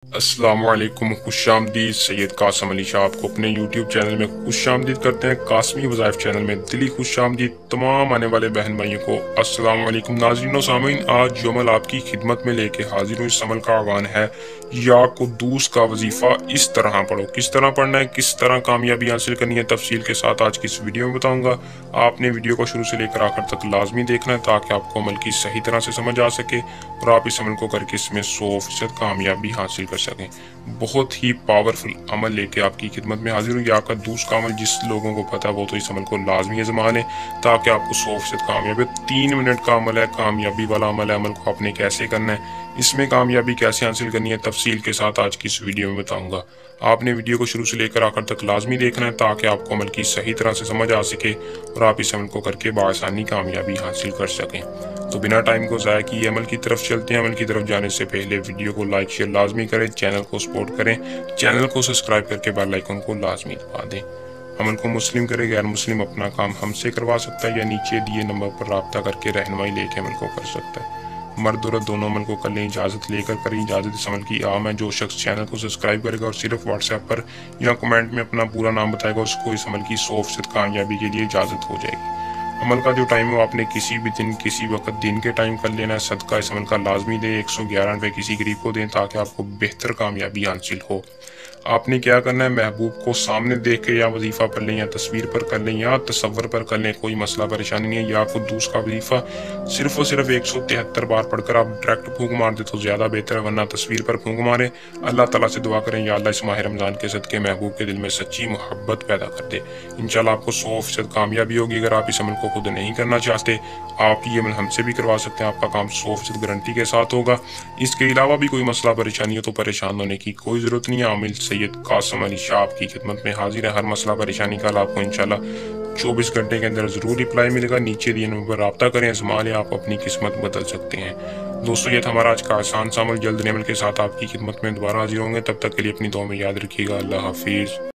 अस्सलाम वालेकुम, खुश आमदीद। सैयद कासम अली शाह आपको अपने यूट्यूब चैनल में खुश आमदीद करते हैं। कासमी वज़ाइफ चैनल में दिली खुश आमदीद तमाम आने वाले बहन भाइयों को अस्सलाम वालेकुम। नाज़रीन व सामीन, आज जो अमल आपकी खिदमत में लेके हाजिर हूँ, इस अमल का आह्वान है या कुद्दूस का वजीफ़ा इस तरह पढ़ो। किस तरह पढ़ना है, किस तरह कामयाबी हासिल करनी है, तफसील के साथ आज की इस वीडियो में बताऊँगा। आपने वीडियो को शुरू से लेकर आखिर तक लाजमी देखना है ताकि आपको अमल की सही तरह से समझ आ सके और आप इस अमल को करके इसमें 100% कामयाबी हासिल कर सकें। बहुत ही पावरफुल अमल लेके आपकी खिदमत में हाजिर हूँ। या कुद्दूस का अमल जिस लोगों को पता है वो तो इस अमल को लाजमी आज़मा लें ताकि आपको 100% कामयाबी। 3 मिनट का अमल है, कामयाबी वाला अमल है। अमल को आपने कैसे करना है, इसमें कामयाबी कैसे हासिल करनी है, तफसील के साथ आज की इस वीडियो में बताऊंगा। आपने वीडियो को शुरू से लेकर आखिर तक लाजमी देखना है ताकि आपको अमल की सही तरह से समझ आ सके और आप इस अमल को करके बआसानी कामयाबी हासिल कर सकें। तो बिना टाइम को ज़ाया किए अमल की तरफ चलते हैं। अमल की तरफ जाने से पहले वीडियो को लाइक शेयर लाजमी करें, चैनल को सपोर्ट करें, चैनल को सब्सक्राइब करके बेल आइकन को लाजमी दबा दें। अमल को मुस्लिम करे, गैर मुस्लिम अपना काम हमसे करवा सकता है या नीचे दिए नंबर पर रब्ता करके रहनुमाई लेके अमल को कर सकता है। मर्द औरत दोनों अमल को कर लें, इजाज़त लेकर करें। इजाज़त इस अमल की आम है। जो शख्स चैनल को सब्सक्राइब करेगा और सिर्फ व्हाट्सएप पर या कमेंट में अपना पूरा नाम बताएगा, उसको इस अमल की 100% कामयाबी के लिए इजाज़त हो जाएगी। अमल का जो टाइम है वो आपने किसी भी दिन किसी वक्त दिन के टाइम कर लेना है। सदका इस अमल का लाजमी दें, 111 रुपये किसी गरीब को दें ताकि आपको बेहतर कामयाबी हासिल हो। आपने क्या करना है, महबूब को सामने देख के या वजीफ़ा पढ़ लें या तस्वीर पर कर लें या तसव्वुर पर कर लें, कोई मसला परेशानी नहीं है। या कुद्दूस का वजीफ़ा सिर्फ और सिर्फ 173 बार पढ़कर आप डायरेक्ट फूंक मार दे तो ज़्यादा बेहतर है, वरना तस्वीर पर फूंक मारें। अल्लाह ताला से दुआ करें या अल्लाह इस माह रमज़ान के सदके महबूब के दिल में सच्ची मोहब्बत पैदा कर दे। इंशाल्लाह आपको 100% कामयाबी होगी। अगर आप इस अमल को खुद नहीं करना चाहते, आप ये अमल हमसे भी करवा सकते हैं। आपका काम 100% गारंटी के साथ होगा। इसके अलावा भी कोई मसला परेशानी हो तो परेशान होने की कोई ज़रूरत नहीं है। आमिल सैयद कासम अली शाह आपकी खिदमत में हाजिर है। हर मसला परेशानी का आपको इंशाल्लाह 24 घंटे के अंदर ज़रूर रिप्लाई मिलेगा। नीचे दिए नंबर पर रब्ता करें, आज़मा लें, आप अपनी किस्मत बदल सकते हैं। दोस्तों, ये था हमारा आज का आसान सा अमल। जल्द नए अमल के साथ आपकी खिदमत में दोबारा हाजिर होंगे। तब तक के लिए अपनी दुआ में याद रखिएगा। अल्लाह हाफिज़।